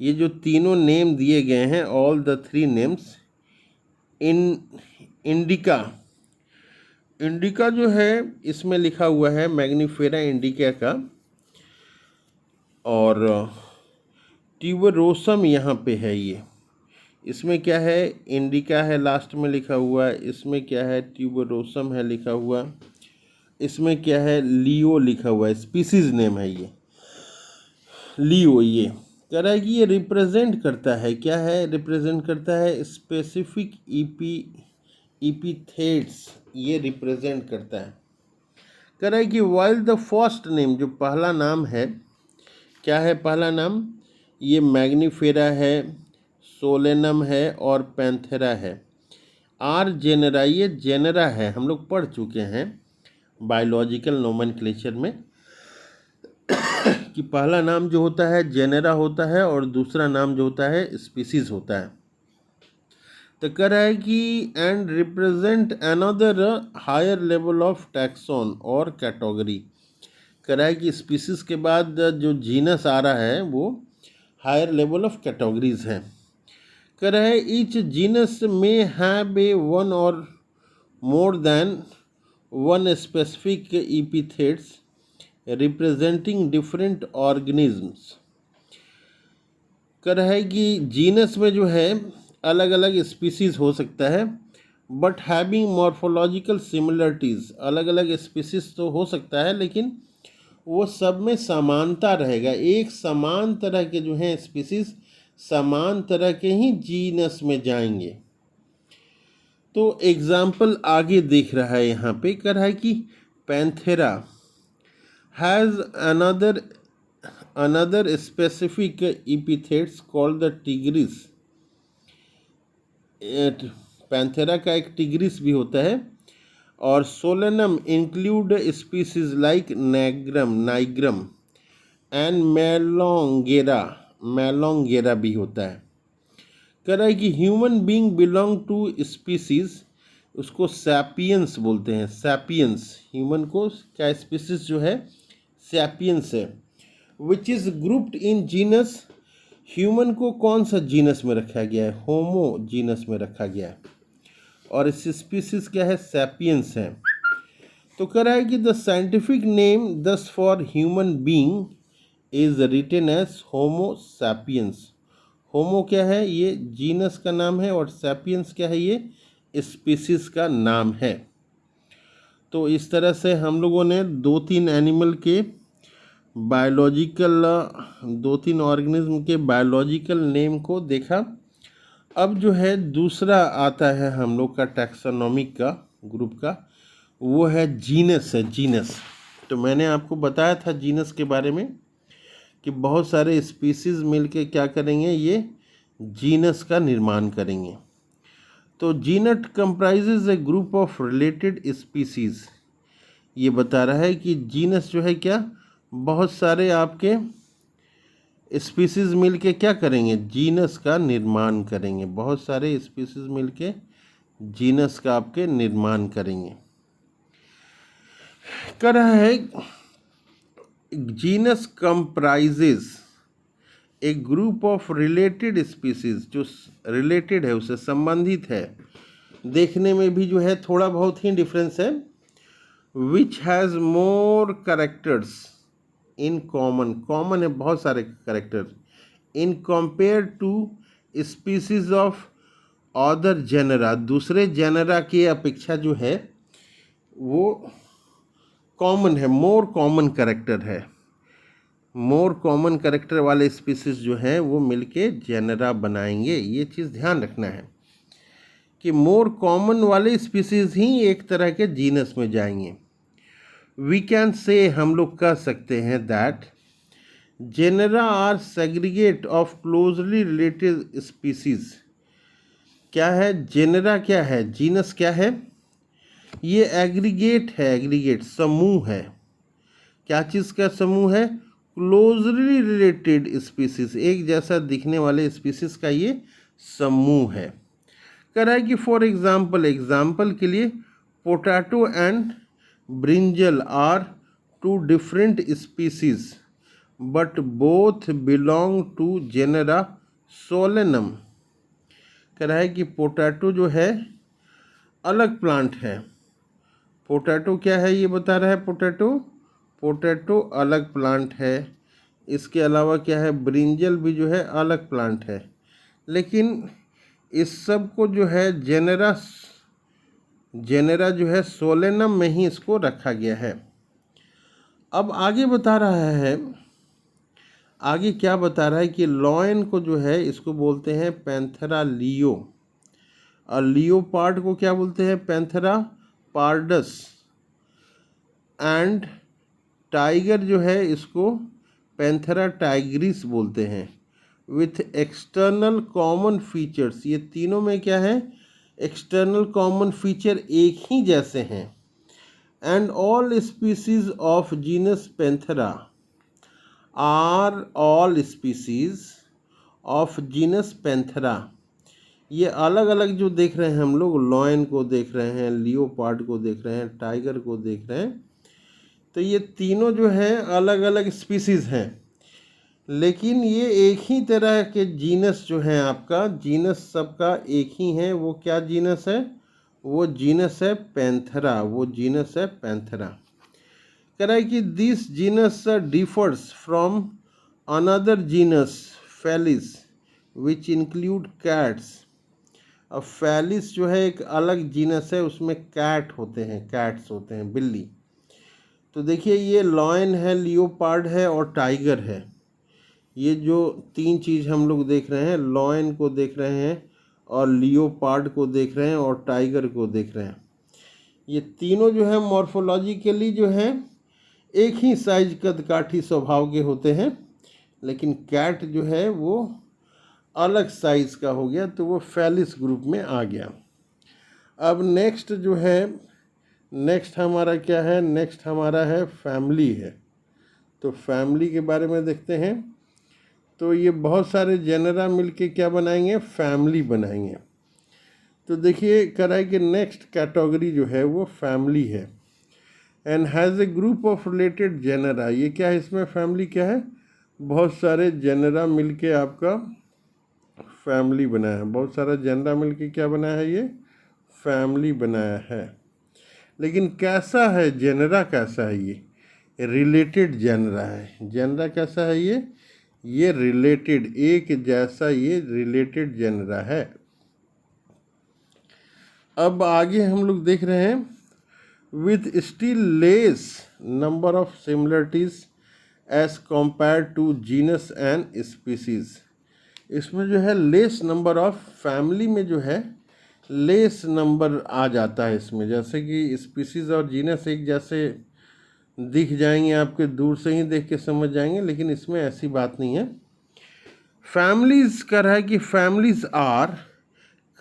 ये जो तीनों नेम दिए गए हैं, all the 3 names in indica, indica जो है इसमें लिखा हुआ है मैग्नीफेरा इंडिका का, और ट्यूबेरोसम यहाँ पे है। ये इसमें क्या है, इंडिका है लास्ट में लिखा हुआ, इसमें क्या है ट्यूबेरोसम है लिखा हुआ, इसमें क्या है लियो लिखा हुआ है, स्पीसीज नेम है ये लियो। ये कह रहा है कि ये रिप्रेजेंट करता है, क्या है, रिप्रेजेंट करता है स्पेसिफिक इपीथेट्स, ये रिप्रेजेंट करता है। कह रहा है कि वाइल द फर्स्ट नेम, जो पहला नाम है, क्या है पहला नाम, ये मैग्नीफेरा है, सोलेनम है और पैंथेरा है। आर जेनेरा, ये जेनेरा है, हम लोग पढ़ चुके हैं बायोलॉजिकल नोमेनक्लेचर में कि पहला नाम जो होता है जेनेरा होता है और दूसरा नाम जो होता है स्पीसीज होता है। तो कह रहा है कि and represent another higher level of taxon और कैटेगरी। कह रहा है कि स्पीसीज के बाद जो जीनस आ रहा है वो हायर लेवल ऑफ कैटेगरीज है। कह रहा है ईच जीनस में हैव ए वन और more than one specific epithets representing different organisms. कह रहा है कि जीनस में जो है अलग अलग स्पीसीज हो सकता है, बट हैविंग मॉर्फोलॉजिकल सिमिलरिटीज़, अलग अलग स्पीसीज तो हो सकता है लेकिन वो सब में समानता रहेगा, एक समान तरह के जो हैं स्पीसीज समान तरह के ही जीनस में जाएंगे। तो एग्जाम्पल आगे देख रहा है यहाँ पे, कह रहा है कि Panthera has another specific epithets called the tigris। Panthera का एक टिग्रिस भी होता है। और Solanum include species like nigrum and melongena भी होता है। कह रहा है कि human being belong to species, उसको सैपियंस बोलते हैं, सैपियंस, ह्यूमन को क्या स्पीसीज जो है सैपियंस है, which is grouped in genus, human को कौन सा जीनस में रखा गया है, होमो जीनस में रखा गया है, और इस स्पीसीज क्या है, सैपियंस है। तो कह रहा है कि the scientific name thus for human being is written as Homo sapiens. Homo क्या है, ये जीनस का नाम है, और सैपियंस क्या है, ये स्पीसीज का नाम है। तो इस तरह से हम लोगों ने 2-3 एनिमल के बायोलॉजिकल 2-3 ऑर्गेनिज्म के बायोलॉजिकल नेम को देखा। अब जो है दूसरा आता है हम लोग का टैक्सोनॉमिक का ग्रुप का, वो है जीनस है, जीनस। तो मैंने आपको बताया था जीनस के बारे में कि बहुत सारे स्पीसीज मिलके क्या करेंगे, ये जीनस का निर्माण करेंगे। तो genus comprises a group of related species. ये बता रहा है कि जीनस जो है क्या, बहुत सारे आपके स्पीसीज मिलके क्या करेंगे, जीनस का निर्माण करेंगे। बहुत सारे स्पीसीज मिलके जीनस का आपके निर्माण करेंगे। कर रहा है genus comprises a group of related species, जो रिलेटेड है उससे संबंधित है, देखने में भी जो है थोड़ा बहुत ही डिफरेंस है। Which has more characters in common, common है बहुत सारे character, in compare to species of other genera, दूसरे जेनरा की अपेक्षा जो है वो कॉमन है, मोर कॉमन करेक्टर है। मोर कॉमन करेक्टर वाले स्पीसीज जो हैं वो मिलके जेनरा बनाएंगे। ये चीज़ ध्यान रखना है कि मोर कॉमन वाले स्पीसीज ही एक तरह के जीनस में जाएंगे। वी कैन से, हम लोग कह सकते हैं that genera are segregate of closely related species. क्या है जेनरा, क्या है जीनस, क्या है ये एग्रीगेट है, एग्रीगेट समूह है। क्या चीज़ का समूह है, क्लोजली रिलेटेड स्पीसीज, एक जैसा दिखने वाले स्पीसीज का ये समूह है। कह रहा है कि फॉर एग्जाम्पल, एग्जाम्पल के लिए potato and brinjal are two different species but both belong to genera Solanum. कह रहा है कि पोटैटो जो है अलग प्लांट है। पोटैटो क्या है ये बता रहा है, पोटैटो अलग प्लांट है। इसके अलावा क्या है, ब्रिंजल भी जो है अलग प्लांट है, लेकिन इस सब को जो है जेनेरा जो है सोलेनम में ही इसको रखा गया है। अब आगे बता रहा है, आगे क्या बता रहा है कि लॉयन को जो है इसको बोलते हैं पैंथेरा लियो, और लियोपार्ड को क्या बोलते हैं, पैंथेरा पार्डस, एंड टाइगर जो है इसको पैंथेरा टाइग्रिस बोलते हैं। विथ एक्सटर्नल कॉमन फीचर्स, ये तीनों में क्या है, एक्सटर्नल कॉमन फीचर एक ही जैसे हैं। And all species of genus Panthera are all species of genus Panthera. ये अलग अलग जो देख रहे हैं हम लोग, लॉयन को देख रहे हैं, लियोपार्ड को देख रहे हैं, टाइगर को देख रहे हैं, तो ये तीनों जो है अलग अलग स्पीसीज हैं, लेकिन ये एक ही तरह के जीनस जो है, आपका जीनस सबका एक ही है। वो क्या जीनस है, वो जीनस है पैंथेरा, वो जीनस है पैंथेरा। कह रहा है कि this genus differs from another genus Felis which include cats. अब फेलिस जो है एक अलग जीनस है, उसमें कैट होते हैं, कैट्स होते हैं, बिल्ली। तो देखिए ये लॉयन है, लियोपार्ड है और टाइगर है। ये जो तीन चीज़ हम लोग देख रहे हैं, लॉयन को देख रहे हैं और लियोपार्ड को देख रहे हैं और टाइगर को देख रहे हैं, ये तीनों जो है मॉर्फोलॉजिकली जो है एक ही साइज कदकाठी स्वभाव के होते हैं, लेकिन कैट जो है वो अलग साइज का हो गया, तो वो फेलिस ग्रुप में आ गया। अब नेक्स्ट जो है, नेक्स्ट हमारा क्या है, नेक्स्ट हमारा है फैमिली है। तो फैमिली के बारे में देखते हैं। तो ये बहुत सारे जेनरा मिलके क्या बनाएंगे, फैमिली बनाएंगे। तो देखिए कह रहा है कि नेक्स्ट कैटेगरी जो है वो फैमिली है। And has a group of related genera. ये क्या है, इसमें फैमिली क्या है, बहुत सारे जेनरा मिलके आपका फैमिली बनाया है। बहुत सारा जेनरा मिलके क्या बनाया है, ये फैमिली बनाया है। लेकिन कैसा है जेनरा, कैसा है ये, रिलेटेड जेनरा है। जेनरा कैसा है ये रिलेटेड, एक जैसा ये रिलेटेड जेनरा है। अब आगे हम लोग देख रहे हैं with still less number of similarities as compared to genus and species। इसमें जो है लेस नंबर ऑफ फैमिली में जो है लेस नंबर आ जाता है इसमें, जैसे कि स्पीसीज और जीनस एक जैसे दिख जाएंगे, आपके दूर से ही देख के समझ जाएंगे, लेकिन इसमें ऐसी बात नहीं है। फैमिलीज का है कि families are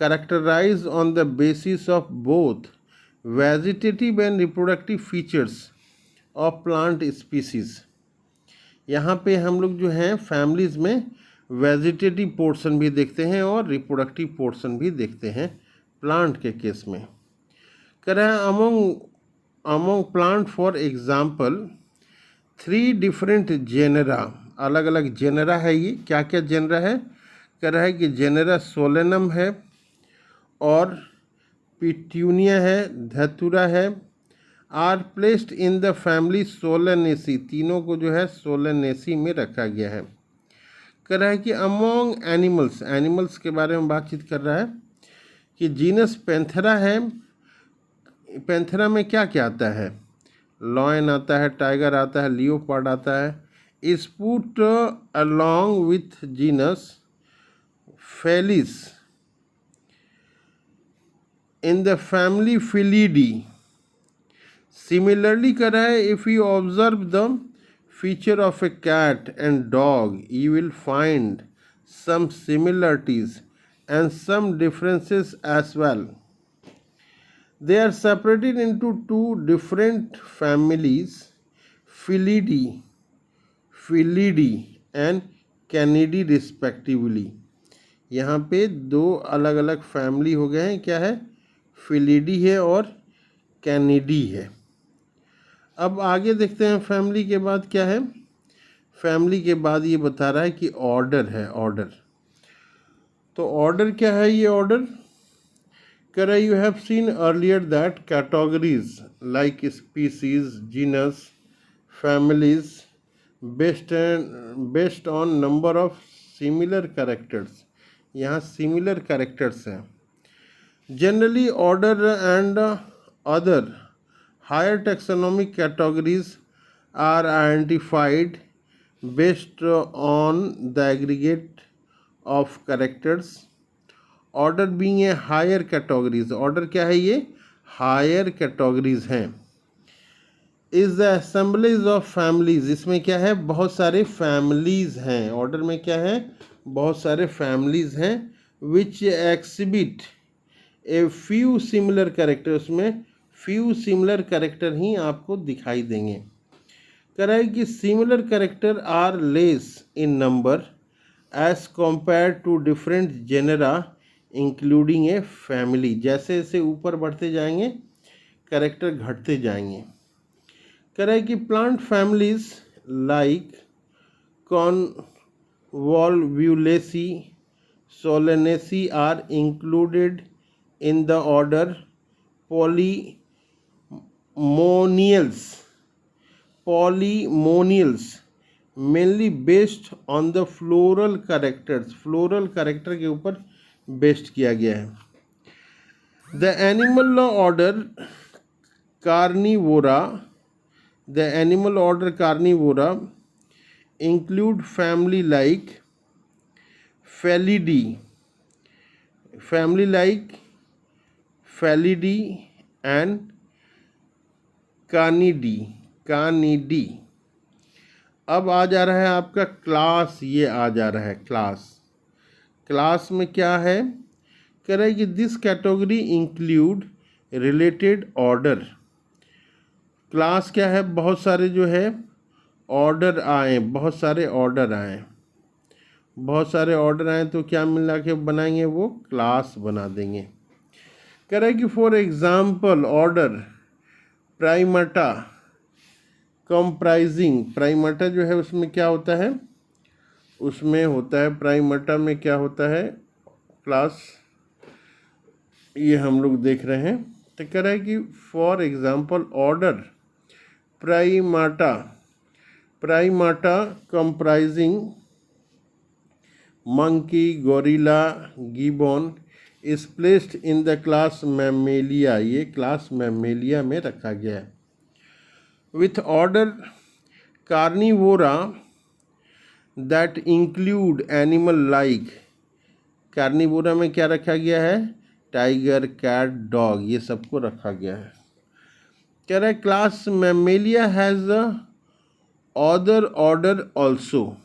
characterized on the basis of both vegetative and reproductive features of plant species। यहाँ पे हम लोग जो हैं फैमिलीज में वेजिटेटिव पोर्शन भी देखते हैं और रिप्रोडक्टिव पोर्शन भी देखते हैं प्लांट के केस में। कह रहा है among plant for example 3 different genera, अलग अलग जेनरा है। ये क्या क्या जेनरा है? कह रहा है कि जेनरा सोलेनम है और पिट्यूनिया है, धतूरा है, are placed in the family Solanaceae, तीनों को जो है सोलेनेसी में रखा गया है। कह रहा है कि अमोंग एनिमल्स, एनिमल्स के बारे में बातचीत कर रहा है कि जीनस पैंथेरा है। पैंथेरा में क्या क्या आता है? लॉयन आता है, टाइगर आता है, लियोपार्ड आता है। Is put along with genus Felis in the family Felidae। Similarly कह रहा है if you observe the feature of a cat and dog you will find some similarities and some differences as well। They are separated into 2 different families, Felidae and Canidae respectively। यहाँ पे 2 अलग अलग family हो गए हैं, क्या है? फिलिडी है और कैनिडी है। अब आगे देखते हैं फैमिली के बाद क्या है। फैमिली के बाद ये बता रहा है कि ऑर्डर है, ऑर्डर। तो ऑर्डर क्या है? ये ऑर्डर कह रहा है you have seen earlier that categories like species, genus, families based on number of similar characters. यहाँ सिमिलर कैरेक्टर्स हैं। Generally, order and other higher taxonomic categories are identified based on the aggregate of characters। Order being a higher categories, order क्या है? ये higher categories हैं। Is the assemblies of families, इसमें क्या है? बहुत सारे families हैं। order में क्या है? बहुत सारे families हैं which exhibit a few similar character, उसमें फ्यू सिमिलर कैरेक्टर ही आपको दिखाई देंगे। कह रहा है कि similar character are less in number as compare to different genera including a family. जैसे जैसे ऊपर बढ़ते जाएंगे कैरेक्टर घटते जाएंगे। कह रहा है कि plant families like Convolvulaceae, Solanaceae are included in the order polymonials mainly based on the floral characters, floral character के ऊपर बेस्ड किया गया है। The animal order Carnivora include family like Felidae and Canidae। अब आ जा रहा है आपका क्लास, ये आ जा रहा है क्लास में क्या है? कह रहा है कि this category include related order. Class क्या है? बहुत सारे जो है ऑर्डर आए, बहुत सारे ऑर्डर आए तो क्या मिला के बनाएंगे? वो क्लास बना देंगे। कह रहा है कि for example order Primata comprising, प्राइमटा जो है उसमें क्या होता है? उसमें होता है प्राइमटा में क्या होता है? क्लास, ये हम लोग देख रहे हैं। तो कह रहा है कि for example order Primata comprising monkey, gorilla, gibbon is placed in the class Mammalia, ये क्लास मैमेलिया में रखा गया है। With order Carnivora that include animal like, Carnivora में क्या रखा गया है, टाइगर, कैट, डॉग, ये सबको रखा गया है। कह रहा है class Mammalia has a other order also,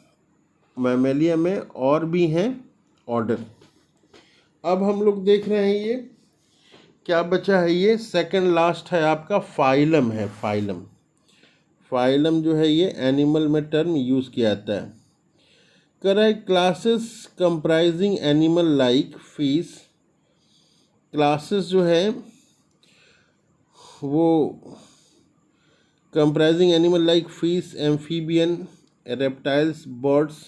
Mammalia में और भी हैं ऑर्डर। अब हम लोग देख रहे हैं ये क्या बचा है, ये सेकंड लास्ट है आपका फाइलम है। फाइलम, फाइलम जो है ये एनिमल में टर्म यूज़ किया जाता है। कह रहा है classes comprising animal like fish, classes जो है वो comprising animal like fish, amphibian, reptiles, birds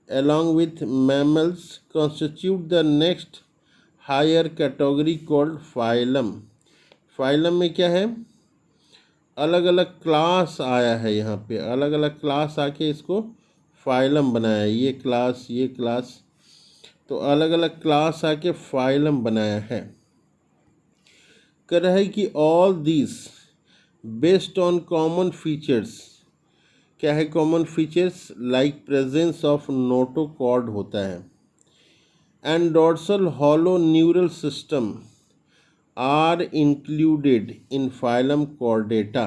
along with mammals constitute the next higher category called phylum। phylum में क्या है, अलग अलग क्लास आया है, यहाँ पे अलग अलग क्लास आके इसको फाइलम बनाया है। ये क्लास, ये क्लास, तो अलग अलग क्लास आके फाइलम बनाया है। कह रहा है कि all this based on common features, क्या है common features, like presence of notochord होता है and dorsal hollow neural system are included in phylum chordata.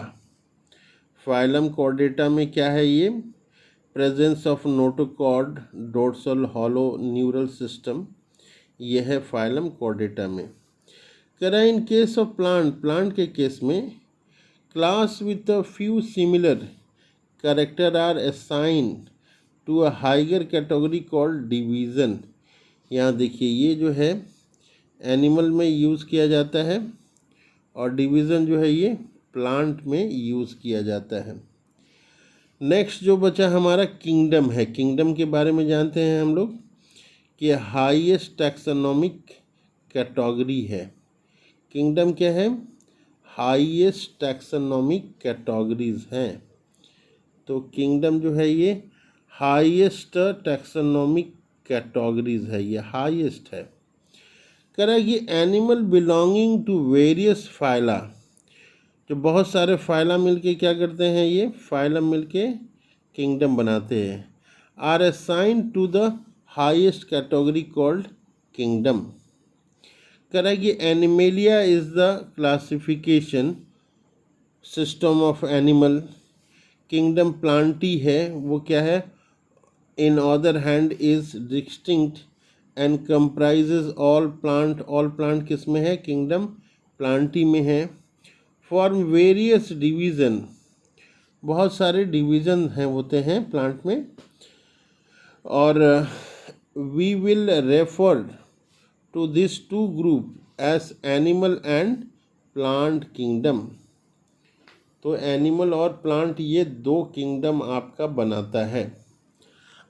Phylum chordata में क्या है, ये presence of notochord, dorsal hollow neural system, ये है फाइलम कॉर्डेटा में। कह रहा है in case of plant, plant के केस में class with a few similar character are assign to a higher category called division. यहाँ देखिए ये जो है एनिमल में यूज़ किया जाता है और डिवीज़न जो है ये प्लांट में यूज़ किया जाता है। नेक्स्ट जो बचा हमारा किंगडम है। किंगडम के बारे में जानते हैं हम लोग कि हाईएस्ट टैक्सोनॉमिक कैटेगरी है। किंगडम क्या है, हाईएस्ट टैक्सोनॉमिक कैटेगरीज हैं। तो किंगडम जो है ये हाईएस्ट टैक्सोनॉमिक कैटेगरीज है, ये हाईएस्ट है। कह रहा है कि animal belonging to various phyla, जो बहुत सारे फाइला मिलके क्या करते हैं, ये फाइलम मिलके किंगडम बनाते हैं, are assign to the highest category called kingdom. कह रहा है कि animalia is the classification system of animal, kingdom plantae है, वो क्या है, in other hand is distinct and comprises all plant, all plant किस में है, किंगडम प्लांटी में है। फॉर्म वेरियस डिवीज़न, बहुत सारे डिवीज़न हैं होते हैं प्लांट में, और we will refer to this two group as animal and plant kingdom. तो एनिमल और प्लांट ये दो किंगडम आपका बनाता है।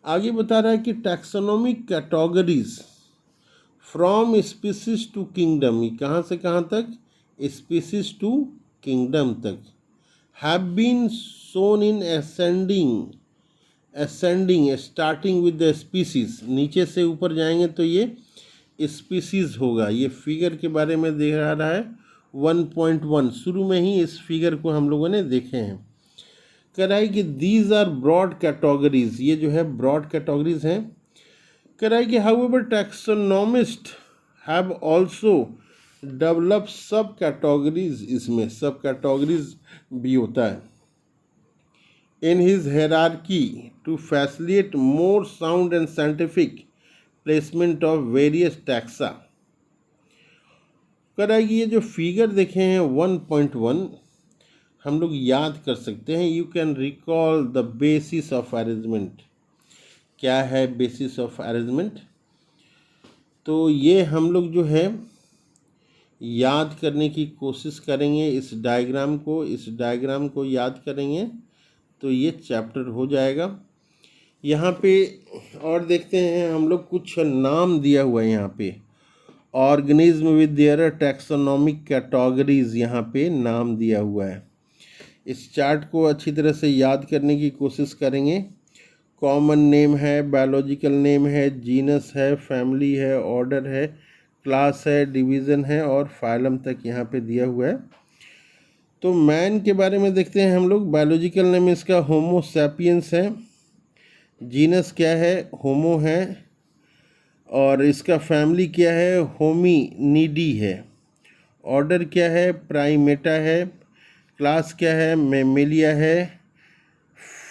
आगे बता रहा है कि taxonomic categories from species to kingdom, ये कहाँ से कहाँ तक, स्पीसीज टू किंगडम तक, have been shown in ascending starting with the species, नीचे से ऊपर जाएंगे तो ये स्पीसीज होगा। ये फिगर के बारे में देख रहा है 1.1, शुरू में ही इस फिगर को हम लोगों ने देखे हैं। कह रहा है कि दीज आर ब्रॉड कैटेगरीज, ये जो है ब्रॉड कैटेगरीज हैं। कह रहा है कि however taxonomist have also develop sub categories, इसमें सब कैटेगरीज भी होता है, in his hierarchy to facilitate more sound and scientific placement of various taxa. कह रहा है कि ये जो फिगर देखे हैं 1.1 हम लोग याद कर सकते हैं। You can recall the basis of arrangement. क्या है बेसिस ऑफ अरेंजमेंट, तो ये हम लोग जो है याद करने की कोशिश करेंगे इस डायग्राम को याद करेंगे तो ये चैप्टर हो जाएगा। यहाँ पे और देखते हैं हम लोग, कुछ नाम दिया हुआ है यहाँ पे, organism with their taxonomic categories, यहाँ पे नाम दिया हुआ है। इस चार्ट को अच्छी तरह से याद करने की कोशिश करेंगे। कॉमन नेम है, बायोलॉजिकल नेम है, जीनस है, फैमिली है, ऑर्डर है, क्लास है, डिवीज़न है और फाइलम तक यहाँ पे दिया हुआ है। तो मैन के बारे में देखते हैं हम लोग। बायोलॉजिकल नेम इसका होमो सैपियंस है। जीनस क्या है? होमो है। और इसका फैमिली क्या है? होमिनिडी है। ऑर्डर क्या है? प्राइमेटा है। क्लास क्या है? मेमेलिया है।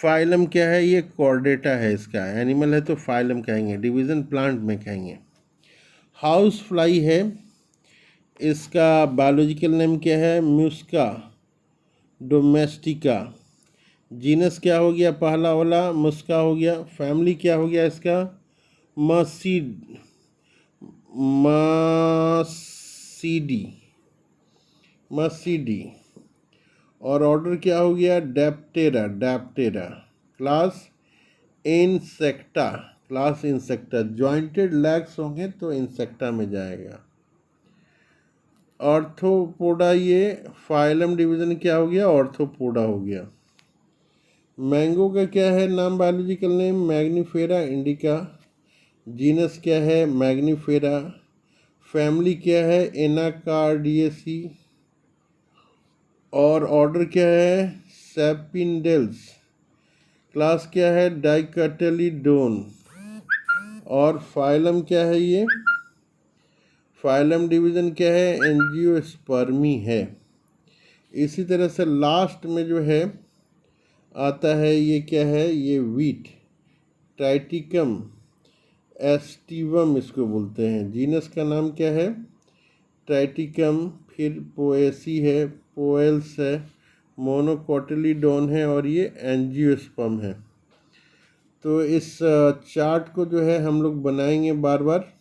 फाइलम क्या है? ये कॉर्डेटा है। इसका एनिमल है तो फाइलम कहेंगे, डिवीज़न प्लांट में कहेंगे। हाउस फ्लाई है। इसका बायोलॉजिकल नेम क्या है? म्यूस्का डोमेस्टिका। जीनस क्या हो गया? पहला वाला मुस्का हो गया। फैमिली क्या हो गया इसका? मसीड मसीडी मसीडी। और ऑर्डर क्या हो गया? Diptera Diptera. Class Insecta, class Insecta. Jointed legs होंगे तो इंसेक्टा में जाएगा। ऑर्थोपोडा, ये फाइलम डिवीज़न क्या हो गया? ऑर्थोपोडा हो गया। मैंगो का क्या है नाम? Biological name Mangifera indica. Genus क्या है? मैग्नीफेरा। फैमिली क्या है? एनाकार्डियेसी। और ऑर्डर क्या है? सेपिंडेल्स। क्लास क्या है? डाइकटेलिडोन। और फाइलम क्या है? ये फाइलम डिवीज़न क्या है? एंजियोस्पर्मी है। इसी तरह से लास्ट में जो है आता है, ये क्या है? ये वीट ट्राइटिकम एस्टिवम इसको बोलते हैं। जीनस का नाम क्या है? ट्राइटिकम। फिर पोएसी है, पोएल्स है, मोनोकोटिलीडोन है और ये एंजियोस्पर्म है। तो इस चार्ट को जो है हम लोग बनाएंगे बार बार,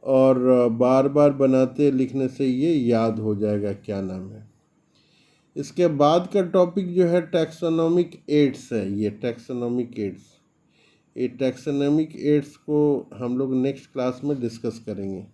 और बार बार बनाते लिखने से ये याद हो जाएगा क्या नाम है। इसके बाद का टॉपिक जो है टैक्सोनॉमिक एड्स है। ये टैक्सोनॉमिक एड्स, ये टैक्सोनॉमिक एड्स को हम लोग नेक्स्ट क्लास में डिस्कस करेंगे।